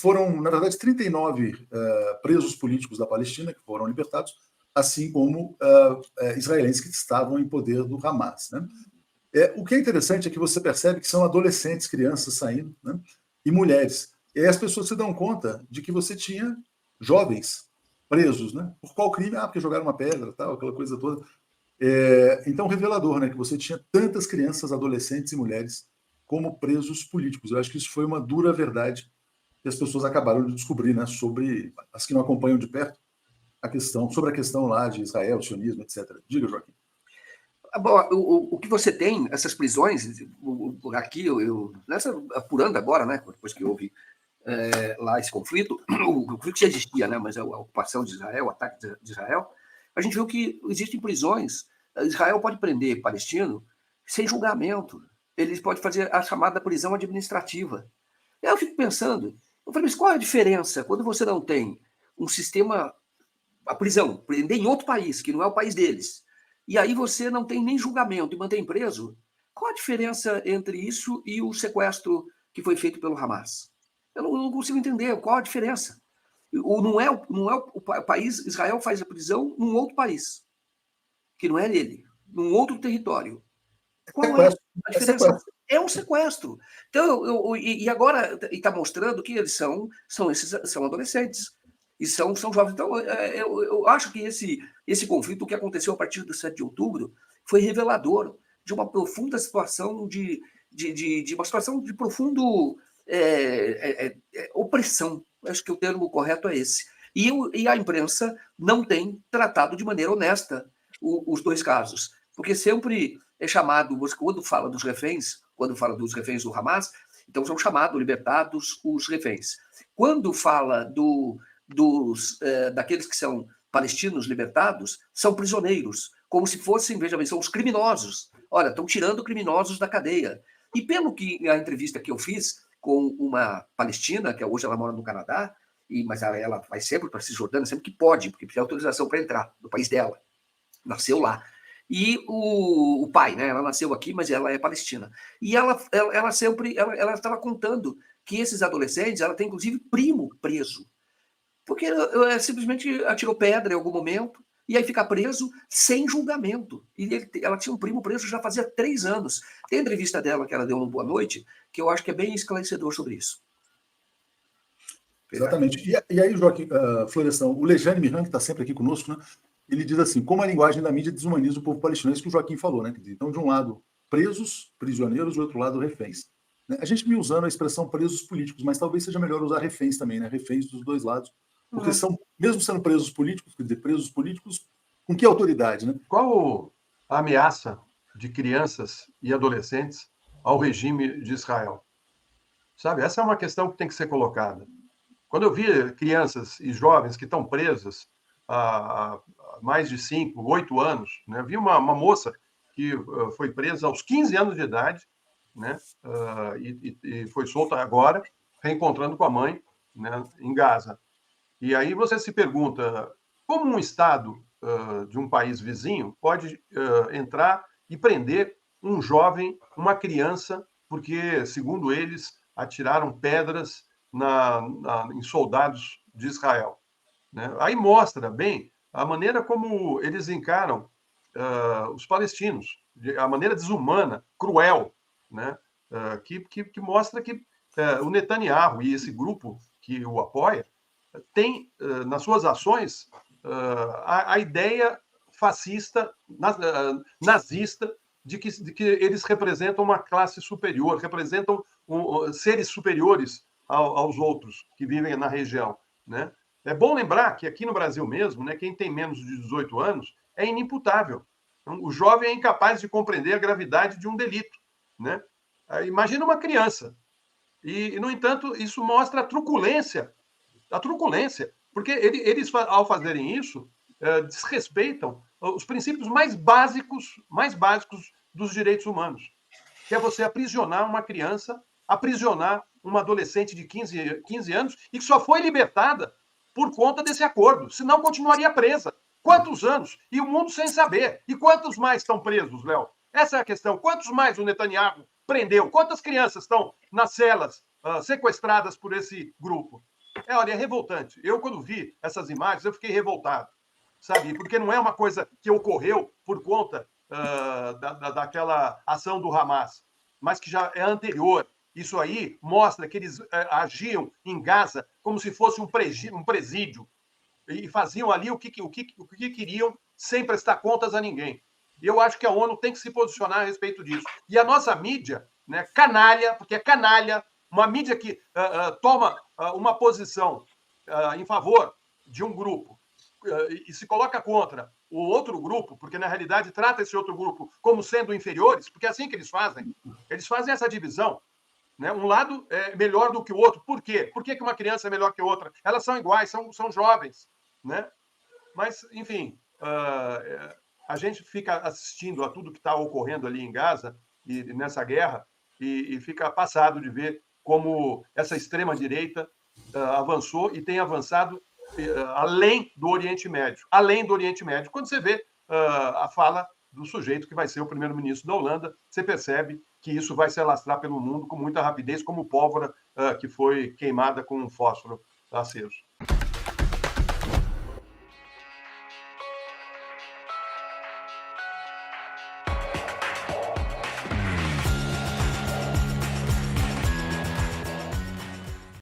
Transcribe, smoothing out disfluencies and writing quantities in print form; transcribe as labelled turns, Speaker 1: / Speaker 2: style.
Speaker 1: foram, na verdade, 39 presos políticos da Palestina que foram libertados, assim como israelenses que estavam em poder do Hamas, né? O que é interessante é que você percebe que são adolescentes, crianças saindo, né? E mulheres. E aí as pessoas se dão conta de que você tinha jovens presos, né? Por qual crime? Porque jogaram uma pedra, tal, aquela coisa toda. Então, revelador, né? Que você tinha tantas crianças, adolescentes e mulheres como presos políticos. Eu acho que isso foi uma dura verdade que as pessoas acabaram de descobrir, né? Sobre as que não acompanham de perto sobre a questão lá de Israel, sionismo, etc. Diga, Joaquim.
Speaker 2: Bom, o que você tem, essas prisões, aqui, apurando agora, né, depois que houve lá esse conflito, o conflito já existia, né, mas a ocupação de Israel, o ataque de Israel, a gente viu que existem prisões. Israel pode prender palestino sem julgamento. Eles podem fazer a chamada prisão administrativa. E aí eu fico pensando, mas qual é a diferença quando você não tem um sistema, a prisão, prender em outro país, que não é o país deles, e aí você não tem nem julgamento e mantém preso? Qual a diferença entre isso e o sequestro que foi feito pelo Hamas? Eu não consigo entender qual a diferença. Não é o país, Israel faz a prisão num outro país, que não é dele, num outro território. Qual é a diferença? É um sequestro. Então, e agora está mostrando que eles são adolescentes. E são jovens. Então, eu acho que esse conflito, o que aconteceu a partir do 7 de outubro, foi revelador de uma profunda situação de uma situação de profundo opressão. Acho que o termo correto é esse. E a imprensa não tem tratado de maneira honesta os dois casos. Porque sempre é chamado, quando fala dos reféns do Hamas, então são chamados libertados os reféns. Quando fala daqueles que são palestinos libertados, são prisioneiros, como se fossem, veja bem, são os criminosos. Olha, estão tirando criminosos da cadeia. E pelo que a entrevista que eu fiz com uma palestina, que hoje ela mora no Canadá, mas ela vai sempre para a Cisjordânia, sempre que pode, porque precisa de autorização para entrar no país dela. Nasceu lá. E o pai, né? Ela nasceu aqui, mas ela é palestina. E ela estava contando que esses adolescentes, ela tem inclusive primo preso, porque simplesmente atirou pedra em algum momento e aí fica preso sem julgamento. E ela tinha um primo preso já fazia 3 anos. Tem a entrevista dela que ela deu no Boa Noite, que eu acho que é bem esclarecedor sobre isso.
Speaker 1: Exatamente. E aí, Joaquim, Florestan, o Lejane Miran, que está sempre aqui conosco, né? Ele diz assim, como a linguagem da mídia desumaniza o povo palestino, é isso que o Joaquim falou, né? Então, de um lado, presos, prisioneiros, do outro lado, reféns. A gente viu usando a expressão presos políticos, mas talvez seja melhor usar reféns também, né? Reféns dos dois lados, porque são, mesmo sendo presos políticos, quer dizer, presos políticos, com que autoridade, né?
Speaker 3: Qual a ameaça de crianças e adolescentes ao regime de Israel? Sabe, essa é uma questão que tem que ser colocada. Quando eu vi crianças e jovens que estão presas há mais de 5, 8 anos, né? Vi uma moça que foi presa aos 15 anos de idade, né? E foi solta agora, reencontrando com a mãe, né? Em Gaza. E aí você se pergunta, como um Estado de um país vizinho pode entrar e prender um jovem, uma criança, porque, segundo eles, atiraram pedras em soldados de Israel, né? Aí mostra bem a maneira como eles encaram os palestinos, a maneira desumana, cruel, né? Que mostra que o Netanyahu e esse grupo que o apoia tem nas suas ações a ideia fascista, nazista, de que eles representam uma classe superior, representam seres superiores aos outros que vivem na região, né? É bom lembrar que aqui no Brasil mesmo, né, quem tem menos de 18 anos é inimputável. Então, o jovem é incapaz de compreender a gravidade de um delito, né? Imagina uma criança. E, no entanto, isso mostra a truculência, porque eles ao fazerem isso, desrespeitam os princípios mais básicos dos direitos humanos, que é você aprisionar uma criança, aprisionar uma adolescente de 15 anos e que só foi libertada por conta desse acordo, senão continuaria presa. Quantos anos? E o mundo sem saber. E quantos mais estão presos, Léo? Essa é a questão. Quantos mais o Netanyahu prendeu? Quantas crianças estão nas celas sequestradas por esse grupo? olha, é revoltante. Eu, quando vi essas imagens, eu fiquei revoltado, sabe? Porque não é uma coisa que ocorreu por conta daquela ação do Hamas, mas que já é anterior. Isso aí mostra que eles agiam em Gaza como se fosse um presídio e faziam ali o que queriam sem prestar contas a ninguém. E eu acho que a ONU tem que se posicionar a respeito disso. E a nossa mídia, né, canalha, porque é canalha, uma mídia que toma uma posição em favor de um grupo e se coloca contra o outro grupo, porque na realidade trata esse outro grupo como sendo inferiores, porque é assim que eles fazem. Eles fazem essa divisão. Né? Um lado é melhor do que o outro. Por quê? Por que uma criança é melhor que outra? Elas são iguais, são jovens. Né? Mas, enfim, a gente fica assistindo a tudo que está ocorrendo ali em Gaza e nessa guerra e fica passado de ver como essa extrema-direita avançou e tem avançado além do Oriente Médio. Além do Oriente Médio. Quando você vê a fala do sujeito que vai ser o primeiro-ministro da Holanda, você percebe que isso vai se alastrar pelo mundo com muita rapidez, como pólvora que foi queimada com um fósforo aceso.